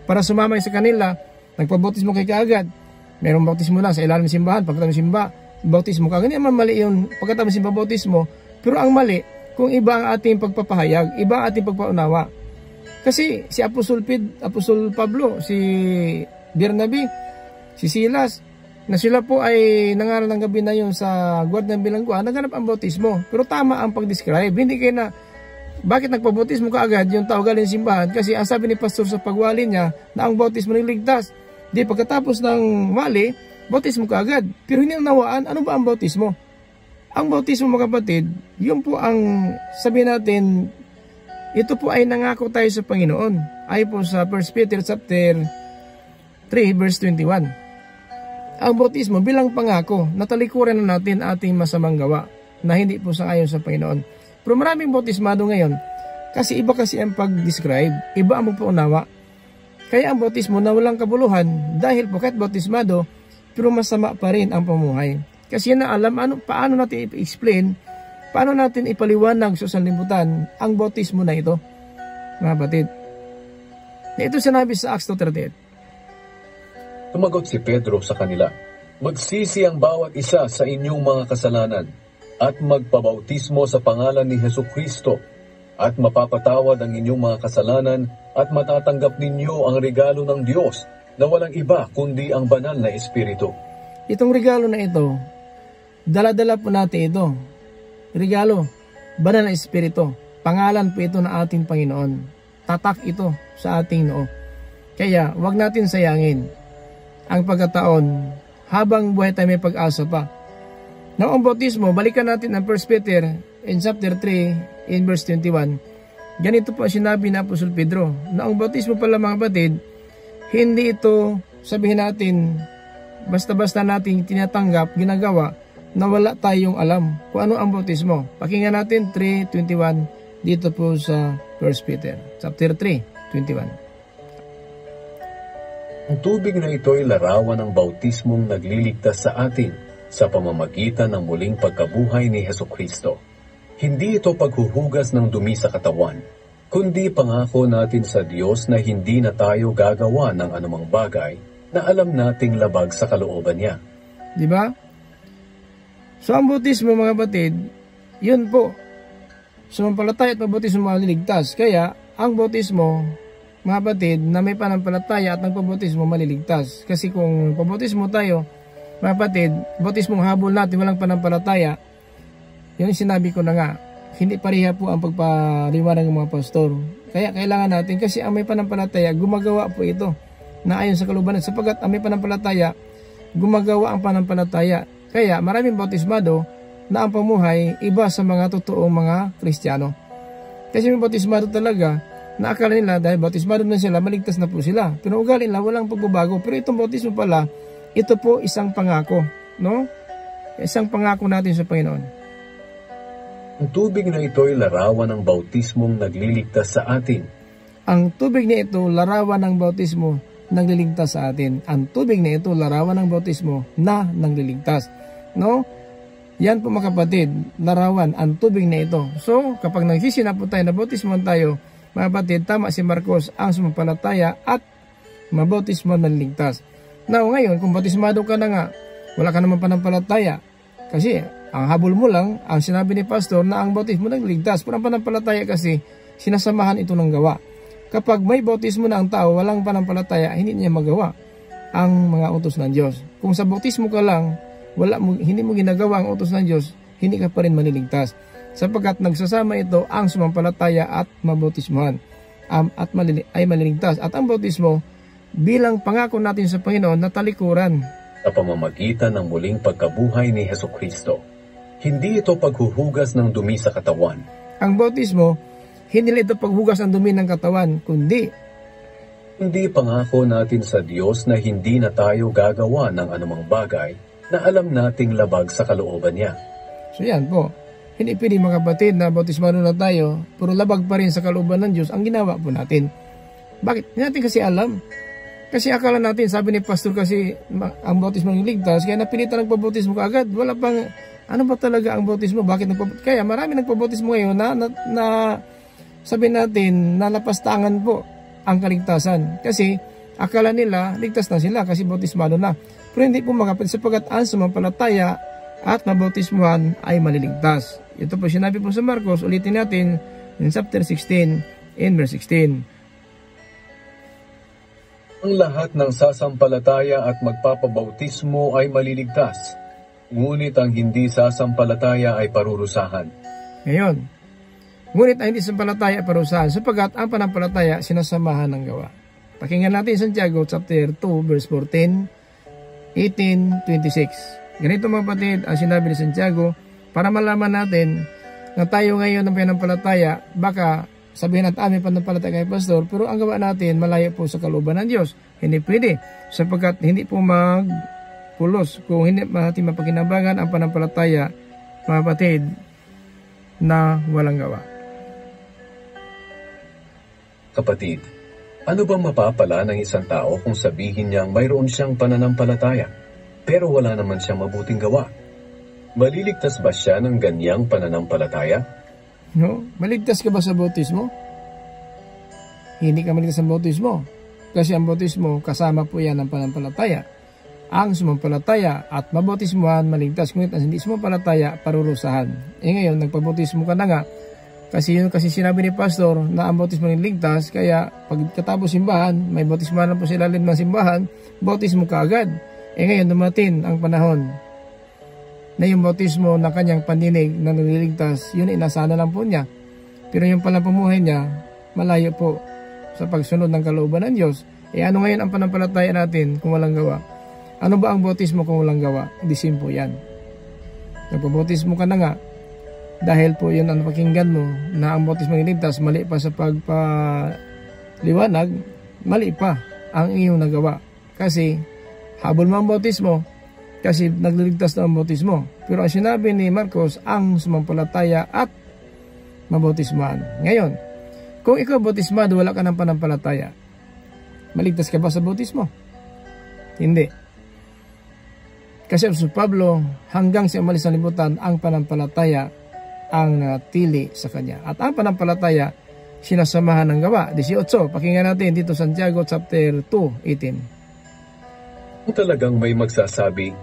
para sumamay sa kanila. Nagpabautismo kayo kaagad. Merong bautismo lang sa ilalim ng simbahan. Pagkatapos simba, bautismo ka. Ganyan naman mali yun. Pagkatapos simba, bautismo. Pero ang mali, kung iba ang ating pagpapahayag, iba ang ating pagpaunawa. Kasi si Apostol Pablo, si Bernabe, si Silas, na sila po ay nangaral ng gabi na yun sa guard ng bilangguan, naganap ang bautismo. Pero tama ang pag-describe. Hindi kayo na, bakit nagpabautismo ka agad yung tao galing simbahan? Kasi ang sabi ni pastor sa pagwali niya na ang bautismo niligtas. Di pagkatapos ng wali, bautismo ka agad. Pero hindi nawaan, ano ba ang bautismo? Ang bautismo mga kapatid, yun po ang sabihin natin, ito po ay nangako tayo sa Panginoon. Ay po sa 1 Peter chapter 3 verse 21. Ang bautismo bilang pangako na talikuran na natin ating masamang gawa na hindi po sangayon sa Panginoon. Pero maraming bautismado ngayon kasi iba kasi ang pag-describe, iba ang magpaunawa. Kaya ang bautismo na walang kabuluhan dahil po kahit bautismado pero masama pa rin ang pamuhay. Kasi yan na alam paano natin i-explain, paano natin ipaliwanag sa sanlibutan ang bautismo na ito, mga batid. Na ito sinabi sa Acts 2:38. Tumagot si Pedro sa kanila, magsisi ang bawat isa sa inyong mga kasalanan at magpabautismo sa pangalan ni Jesucristo at mapapatawad ang inyong mga kasalanan at matatanggap ninyo ang regalo ng Diyos na walang iba kundi ang banal na Espiritu. Itong regalo na ito, dala-dala po natin ito. Regalo, banal na Espiritu. pangalan po ito ng ating Panginoon. Tatak ito sa ating noo. Kaya wag natin sayangin ang pagkataon habang buhay tayo, may pag-asa pa. Noong bautismo, balikan natin ang 1 Peter in chapter 3 in verse 21. Ganito po sinabi na Apostol Pedro. Noong bautismo pala mga batid, hindi ito sabihin natin basta-basta natin tinatanggap, ginagawa na wala tayong alam kung ano ang bautismo. Pakinggan natin 3:21 dito po sa 1 Peter chapter 3:21. Ang tubig na ito ay larawan ng bautismong nagliligtas sa atin sa pamamagitan ng muling pagkabuhay ni Hesukristo. Hindi ito paghuhugas ng dumi sa katawan, kundi pangako natin sa Diyos na hindi na tayo gagawa ng anumang bagay na alam nating labag sa kalooban niya. Di ba? So ang bautismo mga batid, yun po. Sumampalataya at mabautismo maliligtas. Kaya ang bautismo, mga batid, na may panampalataya at nagpabautismo maliligtas. Kasi kung pabautismo tayo, mga batid, bautismong habol natin walang panampalataya, yun sinabi ko na nga, hindi pareha po ang pagpaliwanag ng mga pastor. Kaya kailangan natin, kasi ang may panampalataya, gumagawa po ito na ayon sa kalooban, sapagat ang may panampalataya, gumagawa ang panampalataya. Kaya maraming bautismado na ang pamuhay iba sa mga totoong mga Kristiyano. Kasi may bautismado talaga na akala nila dahil bautismado na sila, maligtas na po sila. Pero ugali nila, walang pagbabago. Pero itong bautismo pala, ito po isang pangako, no? Isang pangako natin sa Panginoon. Ang tubig na ito ay larawan ng bautismong nagliligtas sa atin. Ang tubig na ito, larawan ng bautismo nagliligtas sa atin. Ang tubig na ito, larawan ng bautismo na nagliligtas. No? Yan po mga kapatid, larawan ang tubig na ito. So, kapag nagsisina po tayo, nabautismohan tayo, mga kapatid, tama si Marcos, ang sumampalataya at mabautismo nagliligtas. Now, ngayon, kung bautismado ka na nga, wala ka naman panampalataya. Kasi, ang habol mo lang, ang sinabi ni Pastor na ang bautismo nagliligtas. Pero ang panampalataya kasi, sinasamahan ito ng gawa. Kapag may bautismo na ang tao, walang panampalataya, hindi niya magawa ang mga utos ng Diyos. Kung sa bautismo ka lang, hindi mo ginagawa ang utos ng Diyos, hindi ka pa rin maliligtas. Sapagkat nagsasama ito ang sumampalataya at mabautismohan ay maliligtas. At ang bautismo, bilang pangako natin sa Panginoon na talikuran sa pamamagitan ng muling pagkabuhay ni Hesukristo. Hindi ito paghuhugas ng dumi sa katawan. Ang bautismo, hindi ito paghugas ng dumi ng katawan, kundi pangako natin sa Diyos na hindi na tayo gagawa ng anumang bagay na alam nating labag sa kalooban niya. So yan po, hindi pwede mga kapatid na bautismado na tayo, pero labag pa rin sa kalooban ng Diyos ang ginawa po natin. Bakit? Hindi natin kasi alam. Kasi akala natin, sabi ni Pastor kasi ang bautismo ng ligtas, kaya napilitan nagpabautismo ka agad. Wala pang, ano ba talaga ang bautismo? Bakit nagpabautismo? Kaya marami nagpabautismo ngayon na sabi natin, nalapastangan po ang kaligtasan. Kasi akala nila, ligtas na sila kasi bautismado na. Pero hindi po mga kapatid, sapagat ang sumampalataya at mabautismuhan ay maliligtas. Ito po sinabi po sa Marcos, ulitin natin in chapter 16 in verse 16. Ang lahat ng sasampalataya at magpapabautismo ay maliligtas, ngunit ang hindi sasampalataya ay parurusahan. Ngayon, ngunit ang hindi sasampalataya ay parurusahan, sapagat ang panampalataya sinasamahan ng gawa. Pakinggan natin Santiago chapter 2 verse 14, 18, 26. Ganito mga kapatid ang sinabi ni Santiago para malaman natin na tayo ngayon ng panampalataya, baka sabihin natin, may panampalataya kay Pastor, pero ang gawa natin malayo po sa kalooban ng Diyos. Hindi pwede, sapagkat hindi po magpulos kung hindi natin mapakinabangan ang panampalataya, mga kapatid, na walang gawa. Kapatid, ano bang mapapala ng isang tao kung sabihin niyang mayroon siyang pananampalataya, pero wala naman siyang mabuting gawa? Maliligtas ba siya ng ganyang pananampalataya? No? Maligtas ka ba sa bautismo? Hindi ka maligtas sa bautismo. Kasi ang bautismo, kasama po yan ng panampalataya. Ang sumampalataya at mabautismuhan, maligtas. Ngunit ang hindi sumampalataya, parurusahan. Ngayon, nagpabautismo ka na nga. Kasi yun kasi sinabi ni Pastor na ang bautismo niligtas. Kaya pagkatapos simbahan, may bautismuhan na po sa ilalim ng simbahan, bautismo ka agad. Ngayon, dumating ang panahon na yung bautismo na kanyang pandinig na naliligtas, yun inasana lang po niya. pero yung palang pamumuhay niya, malayo po sa pagsunod ng kalooban ng Diyos. Ano ngayon ang panampalataya natin kung walang gawa? Ano ba ang bautismo kung walang gawa? Hindi simple yan. Nagpabautismo ka na nga, dahil po yun ang pakinggan mo na ang bautismo niligtas, mali pa sa pagpaliwanag, mali pa ang iyong nagawa. Kasi habol mo ang bautismo, kasi nagliligtas na ang bautismo. Pero ang sinabi ni Marcos, ang sumampalataya at mabautismaan. Ngayon, kung ikaw bautismado, wala ka ng panampalataya, maligtas ka ba sa bautismo? Hindi. Kasi si Pablo, hanggang siya umalis sa libutan, ang panampalataya ang natili sa kanya. At ang panampalataya, sinasamahan ng gawa. 18, pakinggan natin dito Santiago chapter 2:18. Kung talagang may magsasabi,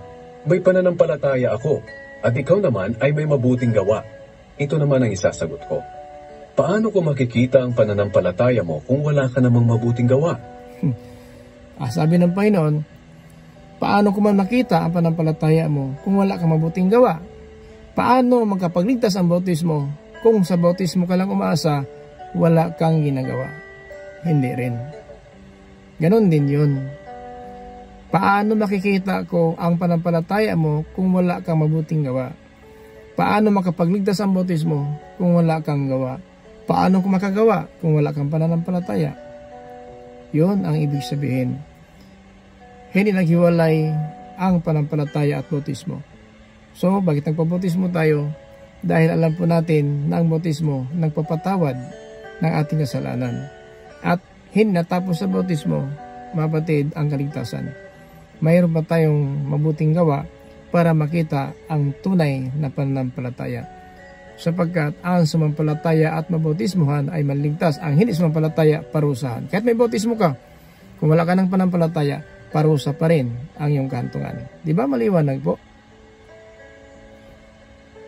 may pananampalataya ako, at ikaw naman ay may mabuting gawa, ito naman ang isasagot ko. Paano ko makikita ang pananampalataya mo kung wala ka namang mabuting gawa? Sabi ng Panginoon, paano ko man makita ang pananampalataya mo kung wala kang mabuting gawa? Paano magkapagligtas ang bautismo kung sa bautismo ka lang umaasa, wala kang ginagawa? Hindi rin. Ganon din yun. Paano makikita ko ang pananampalataya mo kung wala kang mabuting gawa? Paano makapagligtas ang bautismo kung wala kang gawa? Paano ko makagawa kung wala kang pananampalataya? Yun ang ibig sabihin. Hindi naghiwalay ang pananampalataya at bautismo. So, bakit nagpabautismo tayo? Dahil alam po natin na ang bautismo nagpapatawad ng ating kasalanan. At hindi natapos sa bautismo, mapatid ang kaligtasan. Mayroon pa tayong mabuting gawa para makita ang tunay na pananampalataya. Sapagkat ang sumampalataya at mabautismuhan ay maligtas. Ang hindi sumampalataya, parusahan. Kahit may bautismo ka, kung wala ka ng panampalataya, parusa pa rin ang iyong kantungan. Di ba maliwanag po?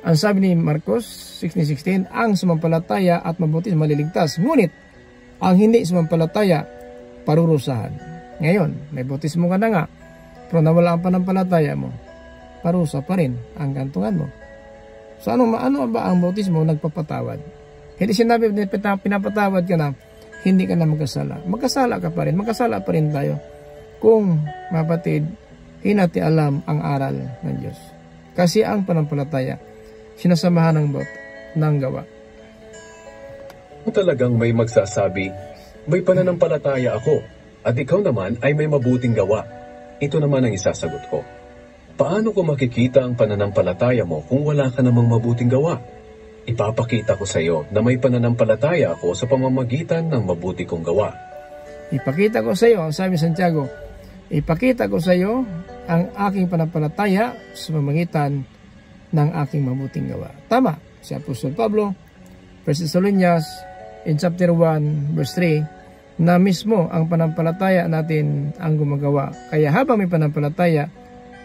Ang sabi ni Marcos 16:16, ang sumampalataya at mabautismo maliligtas. Ngunit, ang hindi sumampalataya, parurusahan. Ngayon, may bautismo ka na nga, pero nawala ang panampalataya mo, parusa pa rin ang kantungan mo. So ano ba ang bautismo? Nagpapatawad. Hindi sinabi pinapatawad ka na, hindi ka na magkasala. Magkasala ka pa rin, magkasala pa rin tayo. Kung mapatid, hindi alam ang aral ng Diyos. Kasi ang panampalataya, sinasamahan ng gawa. Kung talagang may magsasabi, may pananampalataya ako, at ikaw naman ay may mabuting gawa, ito naman ang isasagot ko. Paano ko makikita ang pananampalataya mo kung wala ka namang mabuting gawa? Ipapakita ko sa iyo na may pananampalataya ako sa pamamagitan ng mabuti kong gawa. Ipakita ko sa iyo, sabi Santiago, ipakita ko sa iyo ang aking pananampalataya sa pamamagitan ng aking mabuting gawa. Tama, si Apostol Pablo, 1 Thessalonians in chapter 1 verse 3, na mismo ang panampalataya natin ang gumagawa. Kaya habang may panampalataya,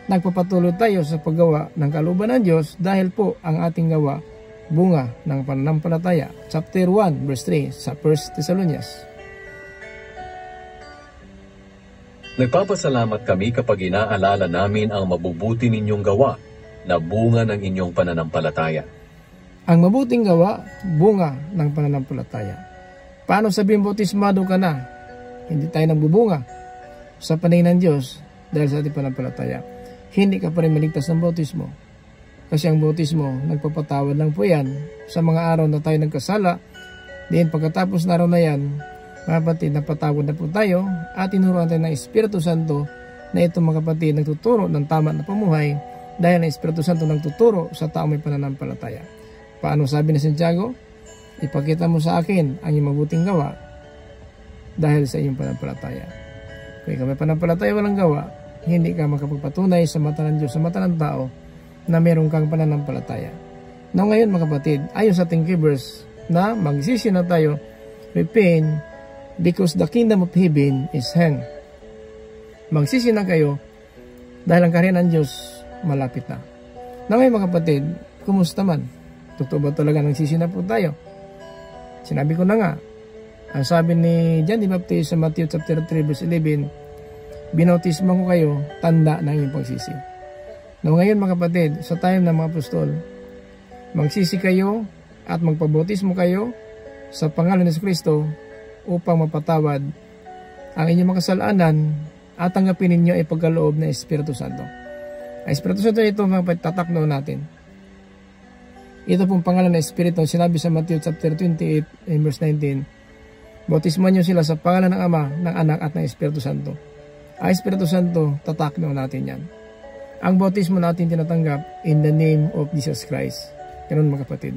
nagpapatuloy tayo sa paggawa ng kalooban ng Diyos dahil po ang ating gawa, bunga ng pananampalataya. Chapter 1 verse 3 sa 1 Thessalonians. Nagpapasalamat kami kapag inaalala namin ang mabubuti ninyong gawa na bunga ng inyong pananampalataya. Ang mabuting gawa, bunga ng pananampalataya. Paano sabihin bautismado ka na? Hindi tayo nagbubunga sa paningin ng Diyos dahil sa ating pananampalataya. Hindi ka pa rin maligtas ng bautismo. Kasi ang bautismo, nagpapatawad lang po yan sa mga araw na tayo nagkasala. Diyan pagkatapos na araw na yan, mga kapatid, napatawad na po tayo at tinuruan tayo ng Espiritu Santo na itong mga kapatid nagtuturo ng tama na pamuhay dahil ang Espiritu Santo nagtuturo sa tao may pananampalataya. Paano sabi ni Santiago? Ipakita mo sa akin ang iyong mabuting gawa dahil sa iyong pananampalataya. Kung ikaw may pananampalataya walang gawa, hindi ka makapagpatunay sa mata ng Diyos, sa mata ng tao na meron kang pananampalataya. Now ngayon mga kapatid, ayon sa ating verse na magsisi na tayo, repent because the kingdom of heaven is hand. Magsisi na kayo dahil ang kaharian ng Diyos malapit na. Now ngayon mga kapatid, kumusta man? Totoo ba talaga nagsisi na po tayo? Sinabi ko na nga, ang sabi ni John the Baptist sa Matthew chapter 3 verse 11, binautismo ko kayo, tanda ng inyong pagsisi. No, ngayon mga kapatid, sa time ng mga apostol, magsisi kayo at magpabautismo kayo sa pangalan ni Kristo upang mapatawad ang inyong mga kasalanan at tanggapin ninyo ay pagkaloob ng Espiritu Santo. Ang Espiritu Santo ito mga tatakno natin. Ito pong pangalan ng Espiritu, sinabi sa Matthew chapter 28 verse 19, bautismuhan nyo sila sa pangalan ng Ama, ng Anak at ng Espiritu Santo. Ang Espiritu Santo, tatakno natin yan. Ang bautismo natin tinatanggap in the name of Jesus Christ. Ganun mga kapatid.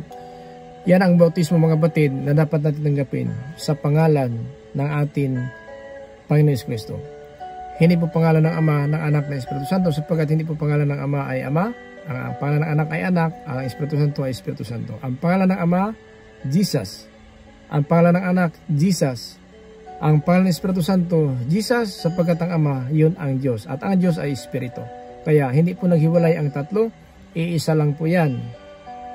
Yan ang bautismo mga kapatid na dapat natin tanggapin sa pangalan ng ating Panginoon Kristo. Hindi po pangalan ng Ama, ng Anak, ng Espiritu Santo, sapagkat hindi po pangalan ng Ama ay Ama, ang pangalan ng Anak ay Anak, ang Espiritu Santo ay Espiritu Santo. Ang pangalan ng Ama, Jesus. Ang pangalan ng Anak, Jesus. Ang pangalan ng Espiritu Santo, Jesus, sapagkat ang Ama, yun ang Diyos. At ang Diyos ay Espiritu. Kaya hindi po naghiwalay ang tatlo, iisa lang po yan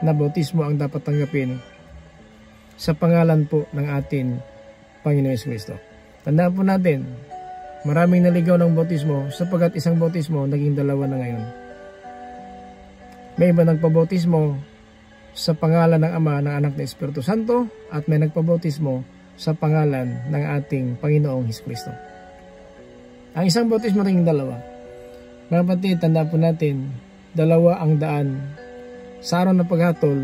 na bautismo ang dapat tanggapin sa pangalan po ng ating Panginoon Kristo. Tandaan po natin, maraming naligaw ng bautismo sapagkat isang bautismo naging dalawa na ngayon. May iba nagpabautismo sa pangalan ng Ama, ng Anak, ng Espiritu Santo at may nagpabautismo sa pangalan ng ating Panginoong Kristo. Ang isang bautismo naging dalawa. Mga kapatid, tandaan po natin, dalawa ang daan. Sa araw ng paghatol,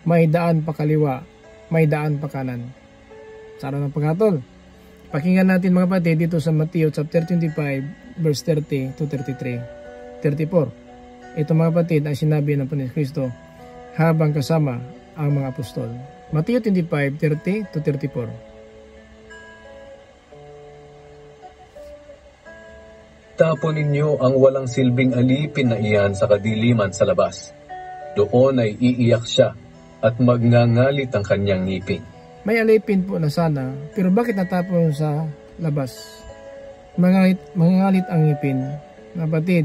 may daan pa kaliwa, may daan pa kanan. Sa araw ng paghatol. Pakinggan natin mga kapatid dito sa Matthew chapter 25 verse 30 to 34. Ito mga kapatid ang sinabi ng Panginoon Kristo habang kasama ang mga apostol. Matthew 25, 30 to 34. Tapon ninyo ang walang silbing alipin na iyan sa kadiliman sa labas. Doon ay iiyak siya at magngangalit ang kanyang ngipin. May alipin po na sana, pero bakit natapon sa labas? Mangangalit ang ngipin. Kapatid,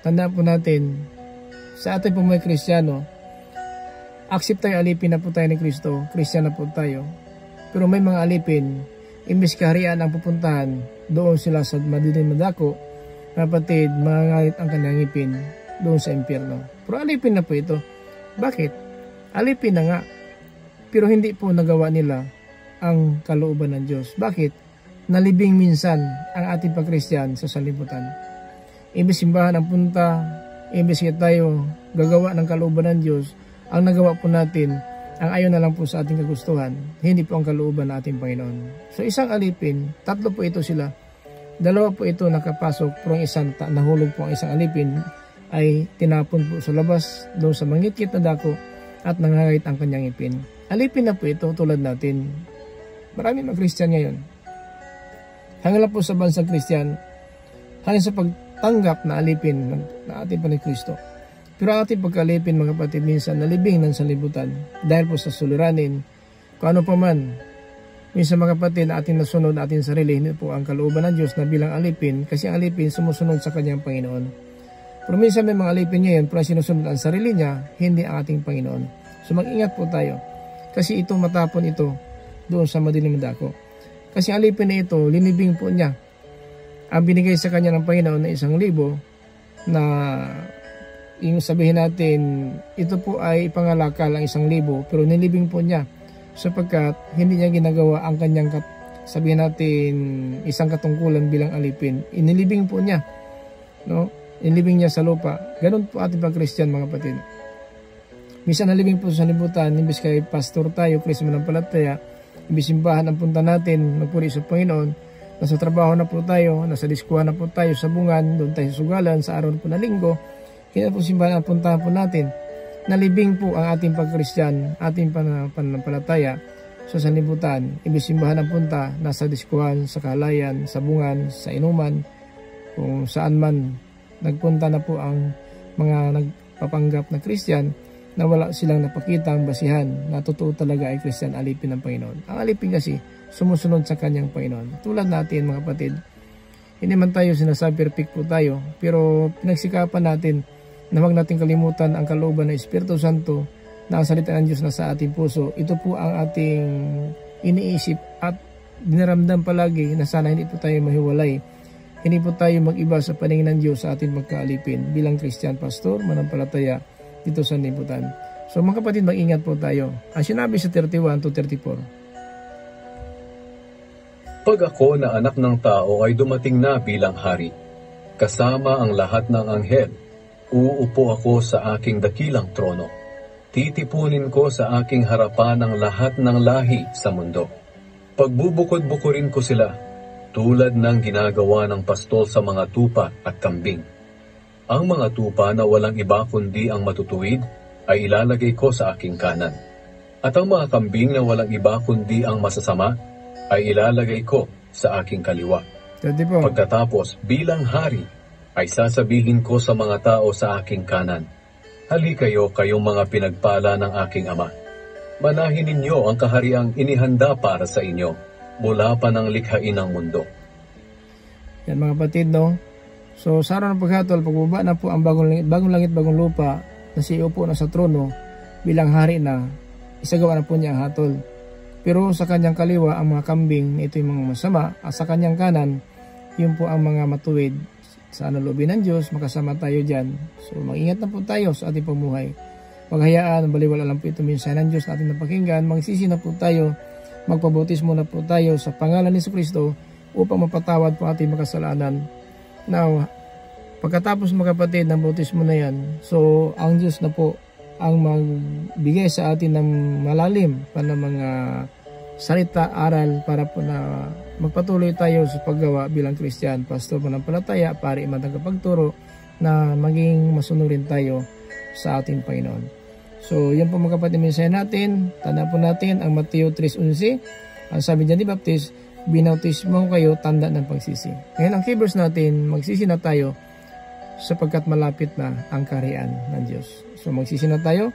tandaan po natin, sa ating po mga Kristiyano, accept tayo alipin na po tayo ni Kristo, Kristiyano po tayo. Pero may mga alipin, imbis kaharian ang pupuntahan, doon sila sa madilim na dako, kapatid, mangangalit ang kanyang ngipin doon sa impyerno. Pero alipin na po ito. Bakit? Alipin na nga. Pero hindi po nagawa nila ang kalooban ng Diyos. Bakit? Nalibing minsan ang ating pagkristiyan sa sanlibutan. Imbes simbahan ang punta, imbes tayo gagawa ng kalooban ng Diyos, ang nagawa po natin, ang ayon na lang po sa ating kagustuhan, hindi po ang kalooban ng ating Panginoon. So isang alipin, tatlo po ito sila. Dalawa po ito nakapasok, pero ang isang nahulog po ang isang alipin, ay tinapon po sa labas, doon sa mangit-kit na dako, at nangangait ang kanyang ipin. Alipin na po ito tulad natin. Marami mga Kristiyan ngayon. Hanggang po sa bansang Kristiyan, hanggang sa pagtanggap na alipin ng ating Panginoon Kristo. Pero ang ating pagkalipin mga kapatid minsan nalibing ng sanlibutan dahil po sa suliranin. Kung ano pa man, minsan mga kapatid na ating nasunod ating sarili, hindi po ang kalooban ng Diyos na bilang alipin kasi ang alipin sumusunod sa kanyang Panginoon. Pero minsan may mga alipin ngayon pero sinusunod ang sarili niya, hindi ang ating Panginoon. So mag-ingat po tayo kasi ito matapon ito doon sa madilim na dako. Kasi ang alipin na ito, linibing po niya ang binigay sa kanya ng Panginoon na 1,000 na yung sabihin natin, ito po ay pangalakal ang 1,000 pero nilibing po niya sapagkat hindi niya ginagawa ang kanyang sabihin natin isang katungkulan bilang alipin. Inilibing po niya, no? Inilibing niya sa lupa. Ganun po ating pag-Christian mga kapatid. Minsan nalibing po sa libutan, imbis kay pastor tayo, Kristo manampalataya, imbis simbahan ang punta natin, magpuri sa Panginoon, nasa trabaho na po tayo, nasa diskuhan na po tayo sa bungan, doon tayo sugalan sa araw po na linggo, hindi po simbahan ang puntahan po natin. Nalibing po ang ating pag-Christian, ating pananampalataya sa sanlibutan. Imbis simbahan ang punta, nasa diskuhan, sa kahalayan, sa bungan, sa inuman, kung saan man nagpunta na po ang mga nagpapanggap na Christian na wala silang napakitang basihan na totoo talaga ay Christian, alipin ng Panginoon. Ang alipin kasi sumusunod sa kanyang Panginoon. Tulad natin mga kapatid, hindi man tayo sinasabi perfect po tayo, pero pinagsikapan natin na huwag natin kalimutan ang kalooban ng Espiritu Santo na ang salita ng Diyos na sa ating puso. Ito po ang ating iniisip at dinaramdam palagi na sana hindi po tayo mahiwalay. Hindi po tayo mag-iba sa paningin ng Diyos sa ating magkaalipin bilang Christian pastor, manampalataya dito sa liputan. So mga kapatid, mag-ingat po tayo. Ang sinabi sa 31 to 34. Pag ako na anak ng tao ay dumating na bilang hari, kasama ang lahat ng anghel, uupo ako sa aking dakilang trono. Titipunin ko sa aking harapan ang lahat ng lahi sa mundo. Pagbubukod-bukurin ko sila, tulad ng ginagawa ng pastol sa mga tupa at kambing. Ang mga tupa na walang iba kundi ang matutuwid ay ilalagay ko sa aking kanan. At ang mga kambing na walang iba kundi ang masasama ay ilalagay ko sa aking kaliwa. Pagkatapos bilang hari ay sasabihin ko sa mga tao sa aking kanan, hali kayo kayong mga pinagpala ng aking ama. Manahin ninyo ang kahariang inihanda para sa inyo mula pa ng likhain ng mundo. Yan mga kapatid, no? So sa araw ng paghatol, pagbaba na po ang bagong langit, bagong lupa, na siya upo na sa trono bilang hari na, isagawa na po niya ang hatol. Pero sa kanyang kaliwa ang mga kambing, ito yung mga masama, at sa kanyang kanan, yun po ang mga matuwid. Sa loobin ng Diyos, makasama tayo dyan. So mag-ingat na po tayo sa ating pamuhay. Paghayaan, baliwala lang po ito minsan ng Diyos na ating napakinggan. Magsisi na po tayo, magpabautismo na po tayo sa pangalan ni Jesucristo upang mapatawad po ating makasalanan. Now, pagkatapos mga kapatid ng bautismo na yan, so ang Diyos na po ang magbigay sa atin ng malalim pa ng mga salita, aral para po na magpatuloy tayo sa paggawa bilang Kristiyan, pastor, manampalataya, pari, matagapagturo na maging masunurin tayo sa ating Panginoon. So, yan po mga kapatid, mensahe natin. Tandaan po natin ang Mateo 3:11. Ang sabi niya ni Baptist, binautismo kayo, tanda ng pagsisi. Ngayon ang keywords natin, magsisi na tayo sapagkat malapit na ang kaharian ng Diyos. So magsisi na tayo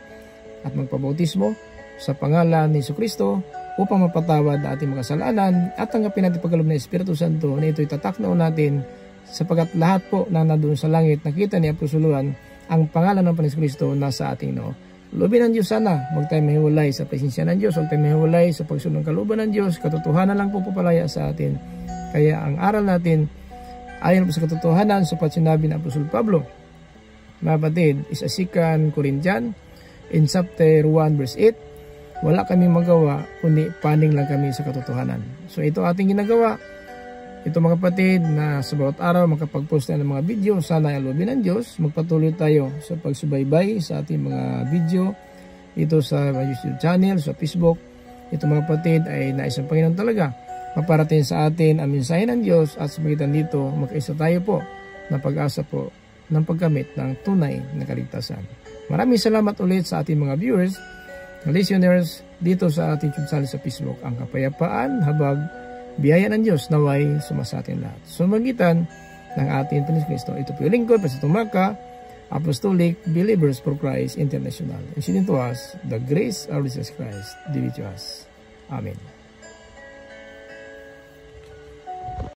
at magpabautismo sa pangalan ni Jesucristo upang mapatawad ang ating mga kasalanan at tanggapin natin pagkaloob ng Espiritu Santo na ito'y tataknaon natin sapagkat lahat po na nandoon sa langit nakita ni Apostoluhan ang pangalan ng Panginoon Jesucristo nasa ating noo. Loobin ng Diyos sana, huwag tayo mahiwalay sa presensya ng Diyos, huwag tayo mahiwalay sa pagsunod ng kalooban ng Diyos, katotohanan lang po papalaya sa atin. Kaya ang aral natin, ayon po sa katotohanan, sapat sinabi ng Apostol Pablo, mga kapatid, is a 2 Corinthians, in chapter 1 verse 8, wala kaming magawa, kundi paning lang kami sa katotohanan. So ito ating ginagawa. Ito mga kapatid na sa bawat araw makapag-post tayo ng mga video, sana ay loobin ng Diyos. Magpatuloy tayo sa pagsubaybay sa ating mga video. Ito sa YouTube channel, sa Facebook. Ito mga kapatid ay nais ng Panginoon talaga. Maparating sa atin ang mensahe ng Diyos at sa magitan dito, magkaisa tayo po na pag-asa po ng pagkamit ng tunay na kaligtasan. Maraming salamat ulit sa ating mga viewers, listeners dito sa ating YouTube channel sa Facebook. Ang kapayapaan, habag, biyaya ng Diyos naway sumasa atin lahat. So magitan ng ating Panginoon Kristo. Ito po yung lingkod, Pastor Tumaka, Apostolic Believers for Christ International. And sinin to us, the grace of Jesus Christ, be with us. Amen.